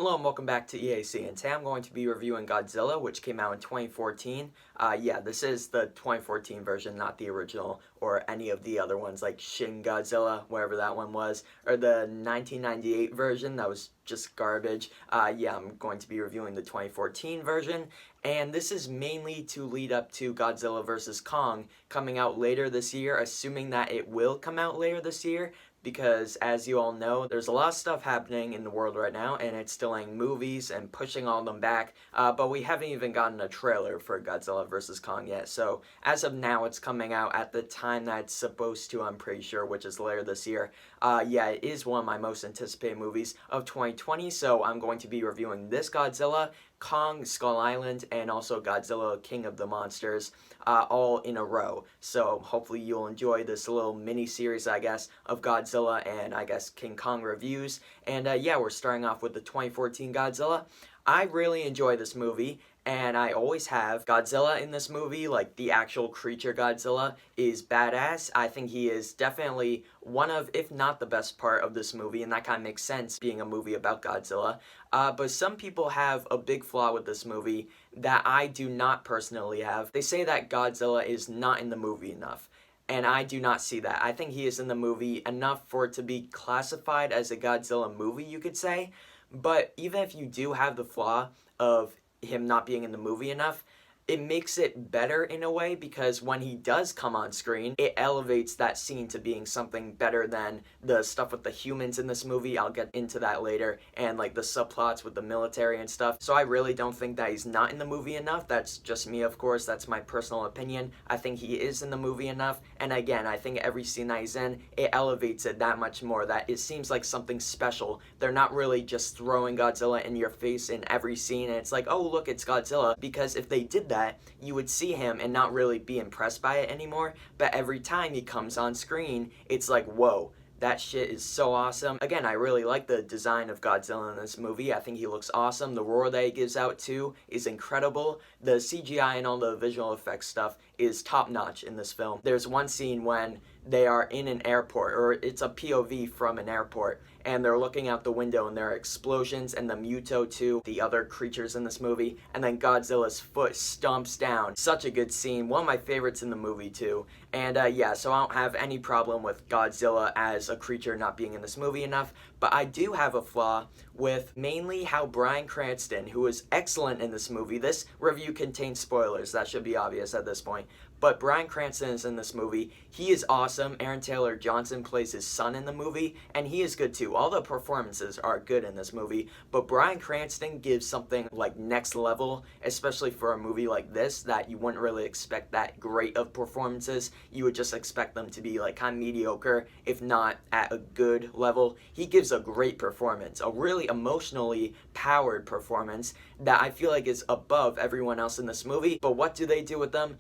Hello and welcome back to EAC, and today I'm going to be reviewing Godzilla, which came out in 2014. Yeah, this is the 2014 version, not the original, or any of the other ones like Shin Godzilla, whatever that one was, or the 1998 version, that was just garbage. Yeah, I'm going to be reviewing the 2014 version, and this is mainly to lead up to Godzilla vs. Kong coming out later this year, assuming that it will come out later this year, because as you all know, there's a lot of stuff happening in the world right now, and it's delaying movies and pushing all of them back, but we haven't even gotten a trailer for Godzilla vs. Kong yet, so as of now, it's coming out at the time that it's supposed to, I'm pretty sure, which is later this year. Yeah, it is one of my most anticipated movies of 2020, so I'm going to be reviewing this Godzilla, Kong, Skull Island, and also Godzilla, King of the Monsters, all in a row. So hopefully you'll enjoy this little mini-series, I guess, of Godzilla and, I guess, King Kong reviews. And yeah, we're starting off with the 2014 Godzilla. I really enjoy this movie, and I always have. Godzilla in this movie, like the actual creature Godzilla, is badass. I think he is definitely one of, if not the best part of this movie, and that kind of makes sense being a movie about Godzilla. But some people have a big flaw with this movie that I do not personally have. They say that Godzilla is not in the movie enough. And I do not see that. I think he is in the movie enough for it to be classified as a Godzilla movie, you could say. But even if you do have the flaw of him not being in the movie enough, it makes it better in a way, because when he does come on screen, it elevates that scene to being something better than the stuff with the humans in this movie. I'll get into that later, and like the subplots with the military and stuff. So I really don't think that he's not in the movie enough. That's just me, of course. That's my personal opinion. I think he is in the movie enough, and again, I think every scene that he's in, it elevates it that much more, that it seems like something special. They're not really just throwing Godzilla in your face in every scene, and it's like, oh look, it's Godzilla, because if they did that, you would see him and not really be impressed by it anymore, but every time he comes on screen, it's like, whoa, that shit is so awesome. Again, I really like the design of Godzilla in this movie. I think he looks awesome. The roar that he gives out too is incredible. The CGI and all the visual effects stuff is top-notch in this film. There's one scene when they are in an airport, or it's a POV from an airport, and they're looking out the window and there are explosions and the Muto too, the other creatures in this movie, and then Godzilla's foot stomps down. Such a good scene, one of my favorites in the movie too. And yeah, so I don't have any problem with Godzilla as a creature not being in this movie enough, but I do have a flaw with mainly how Bryan Cranston, who is excellent in this movie, this review contains spoilers, that should be obvious at this point, but Bryan Cranston is in this movie. He is awesome. Aaron Taylor Johnson plays his son in the movie, and he is good too. All the performances are good in this movie, but Bryan Cranston gives something like next level, especially for a movie like this, that you wouldn't really expect that great of performances. You would just expect them to be like kind of mediocre, if not at a good level. He gives a great performance, a really emotionally powered performance that I feel like is above everyone else in this movie. But what do they do with them?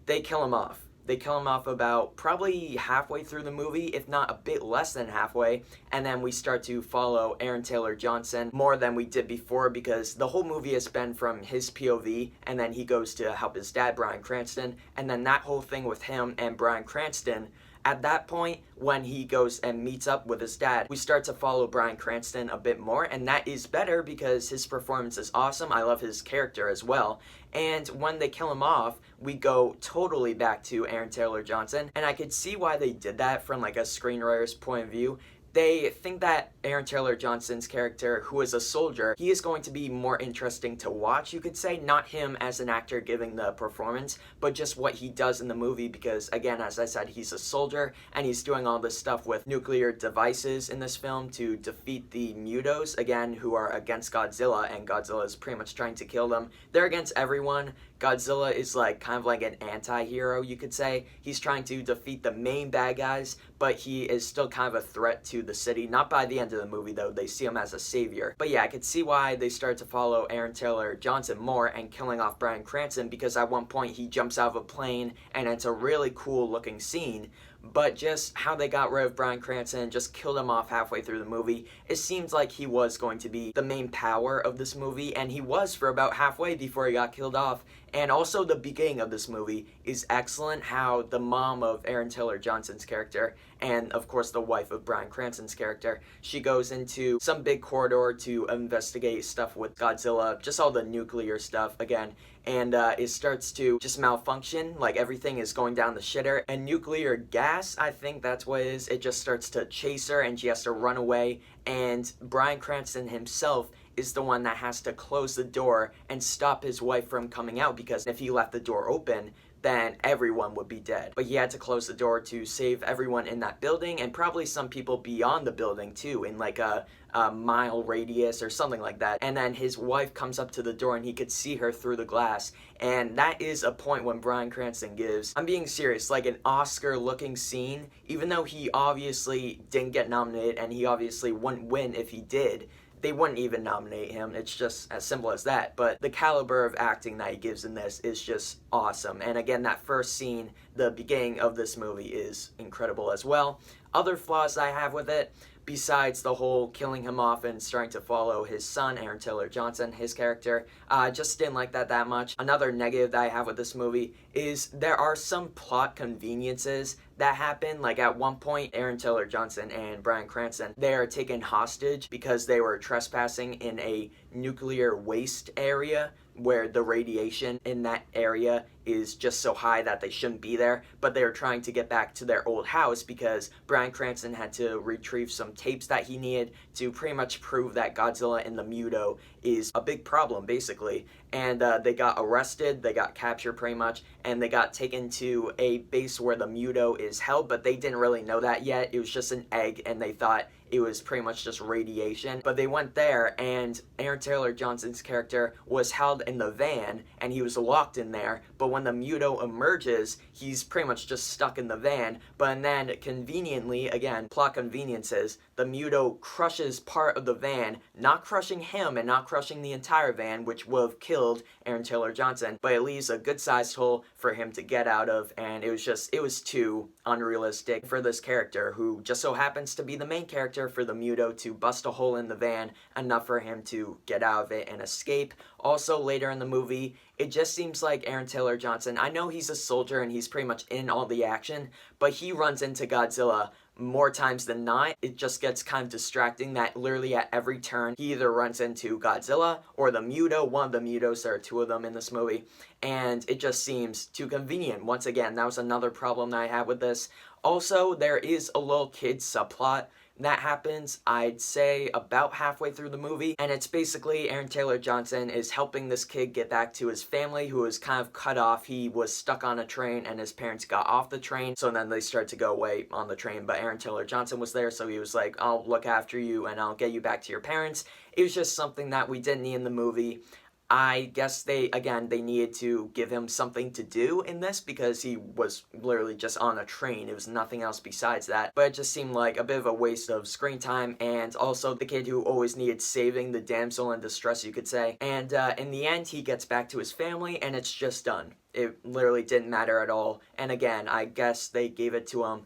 They kill him off. They kill him off about probably halfway through the movie, if not a bit less than halfway, and then we start to follow Aaron Taylor Johnson more than we did before, because the whole movie has been from his POV, and then he goes to help his dad, Bryan Cranston, and then that whole thing with him and Bryan Cranston, at that point, when he goes and meets up with his dad, we start to follow Bryan Cranston a bit more, and that is better because his performance is awesome. I love his character as well. And when they kill him off, we go totally back to Aaron Taylor Johnson, and I could see why they did that from like a screenwriter's point of view. They think that Aaron Taylor Johnson's character, who is a soldier, he is going to be more interesting to watch, you could say. Not him as an actor giving the performance, but just what he does in the movie, because again, as I said, he's a soldier, and he's doing all this stuff with nuclear devices in this film to defeat the Mutos, again, who are against Godzilla, and Godzilla is pretty much trying to kill them. They're against everyone. Godzilla is like kind of like an anti-hero, you could say. He's trying to defeat the main bad guys, but he is still kind of a threat to the city. Not by the end of the movie though, they see him as a savior. But yeah, I could see why they started to follow Aaron Taylor Johnson more and killing off Bryan Cranston, because at one point he jumps out of a plane and it's a really cool looking scene. But just how they got rid of Bryan Cranston and just killed him off halfway through the movie, it seems like he was going to be the main power of this movie, and he was for about halfway before he got killed off, And also the beginning of this movie is excellent, how the mom of Aaron Taylor Johnson's character, and of course the wife of Bryan Cranston's character, she goes into some big corridor to investigate stuff with Godzilla, just all the nuclear stuff again, and it starts to just malfunction, like everything is going down the shitter, and nuclear gas, I think that's what it is, it just starts to chase her and she has to run away, and Bryan Cranston himself is the one that has to close the door and stop his wife from coming out, because if he left the door open, then everyone would be dead. But he had to close the door to save everyone in that building, and probably some people beyond the building too, in like a mile radius or something like that. And then his wife comes up to the door and he could see her through the glass. And that is a point when Bryan Cranston gives, I'm being serious, like an Oscar looking scene, even though he obviously didn't get nominated and he obviously wouldn't win if he did. They wouldn't even nominate him. It's just as simple as that. But the caliber of acting that he gives in this is just awesome. And again, that first scene, the beginning of this movie, is incredible as well. Other flaws I have with it, besides the whole killing him off and starting to follow his son, Aaron Taylor Johnson, his character, just didn't like that much. Another negative that I have with this movie is there are some plot conveniences that happen. Like at one point, Aaron Taylor Johnson and Bryan Cranston, they are taken hostage because they were trespassing in a nuclear waste area where the radiation in that area is just so high that they shouldn't be there, but they're trying to get back to their old house because Bryan Cranston had to retrieve some tapes that he needed to pretty much prove that Godzilla in the Muto is a big problem, basically. And they got arrested, they got captured pretty much, and they got taken to a base where the Muto is held, but they didn't really know that yet. It was just an egg, and they thought it was pretty much just radiation. But they went there, and Aaron Taylor Johnson's character was held in the van, and he was locked in there. But when the Muto emerges, he's pretty much just stuck in the van. But then, conveniently, again, plot conveniences, the Muto crushes part of the van, not crushing him and not crushing the entire van, which would have killed Aaron Taylor Johnson. But it leaves a good-sized hole for him to get out of, and it was too unrealistic for this character, who just so happens to be the main character, for the Muto to bust a hole in the van enough for him to get out of it and escape. Also, later in the movie, it just seems like Aaron Taylor Johnson, I know he's a soldier and he's pretty much in all the action, but he runs into Godzilla more times than not. It just gets kind of distracting that literally at every turn he either runs into Godzilla or the Muto, one of the Mutos, there are two of them in this movie, and it just seems too convenient. Once again, that was another problem that I had with this. Also, there is a little kid subplot that happens, I'd say, about halfway through the movie, and it's basically Aaron Taylor Johnson is helping this kid get back to his family, who was kind of cut off. He was stuck on a train and his parents got off the train, so then they started to go away on the train, but Aaron Taylor Johnson was there, so he was like, I'll look after you and I'll get you back to your parents. It was just something that we didn't need in the movie. I guess they needed to give him something to do in this because he was literally just on a train. It was nothing else besides that. But it just seemed like a bit of a waste of screen time, and also the kid who always needed saving, the damsel in distress, you could say. And in the end, he gets back to his family and it's just done. It literally didn't matter at all. And again, I guess they gave it to him.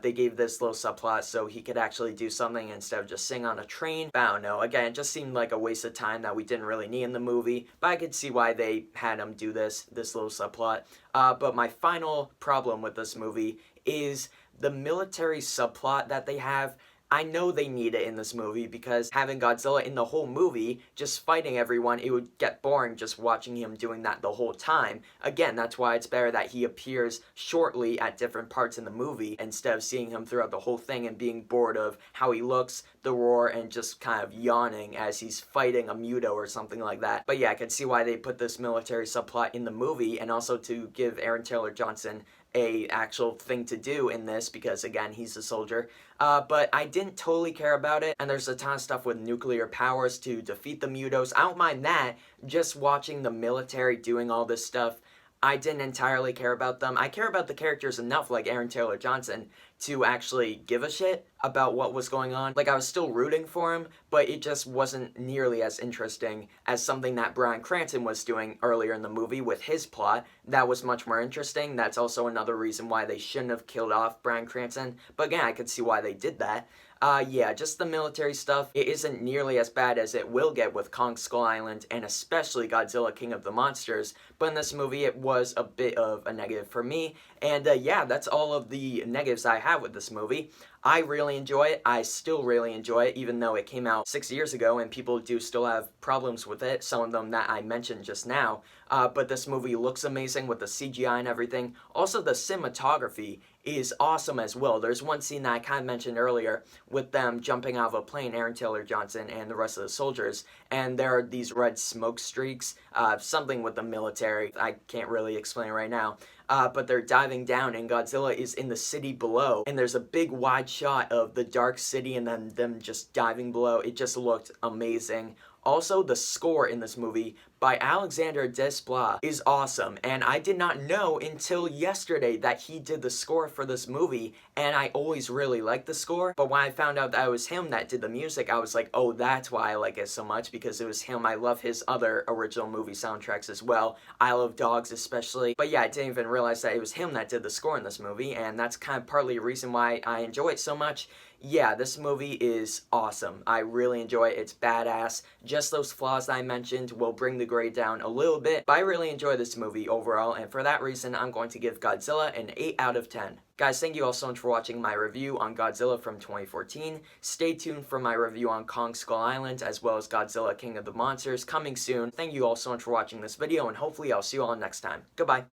They gave this little subplot so he could actually do something instead of just sitting on a train. But I don't know. Again, it just seemed like a waste of time that we didn't really need in the movie. But I could see why they had him do this little subplot. But my final problem with this movie is the military subplot that they have. I know they need it in this movie because having Godzilla in the whole movie, just fighting everyone, it would get boring just watching him doing that the whole time. Again, that's why it's better that he appears shortly at different parts in the movie instead of seeing him throughout the whole thing and being bored of how he looks, the roar, and just kind of yawning as he's fighting a Muto or something like that. But yeah, I can see why they put this military subplot in the movie, and also to give Aaron Taylor Johnson a actual thing to do in this because, again, he's a soldier. But I didn't totally care about it, and there's a ton of stuff with nuclear powers to defeat the Mutos. I don't mind that. Just watching the military doing all this stuff, I didn't entirely care about them. I care about the characters enough, like Aaron Taylor Johnson, to actually give a shit about what was going on. Like, I was still rooting for him, but it just wasn't nearly as interesting as something that Bryan Cranston was doing earlier in the movie with his plot. That was much more interesting. That's also another reason why they shouldn't have killed off Bryan Cranston. But again, I could see why they did that. Yeah, just the military stuff. It isn't nearly as bad as it will get with Kong Skull Island and especially Godzilla King of the Monsters, but in this movie it was a bit of a negative for me. And yeah, that's all of the negatives I have with this movie. I really enjoy it. I still really enjoy it, even though it came out 6 years ago and people do still have problems with it, some of them that I mentioned just now. But this movie looks amazing with the CGI and everything. Also, the cinematography is awesome as well. There's one scene that I kind of mentioned earlier with them jumping out of a plane, Aaron Taylor Johnson and the rest of the soldiers, and there are these red smoke streaks, something with the military. I can't really explain right now. But they're diving down and Godzilla is in the city below and there's a big wide shot of the dark city and then them just diving below. It just looked amazing. Also, the score in this movie by Alexander Desplat is awesome, and I did not know until yesterday that he did the score for this movie, and I always really liked the score, but when I found out that it was him that did the music, I was like, oh, that's why I like it so much, because it was him. I love his other original movie soundtracks as well, Isle of Dogs especially, but yeah, I didn't even realize that it was him that did the score in this movie, and that's kind of partly a reason why I enjoy it so much. Yeah, this movie is awesome. I really enjoy it. It's badass. Just those flaws that I mentioned will bring the grade down a little bit, but I really enjoy this movie overall, and for that reason, I'm going to give Godzilla an 8 out of 10. Guys, thank you all so much for watching my review on Godzilla from 2014. Stay tuned for my review on Kong Skull Island, as well as Godzilla King of the Monsters, coming soon. Thank you all so much for watching this video, and hopefully I'll see you all next time. Goodbye.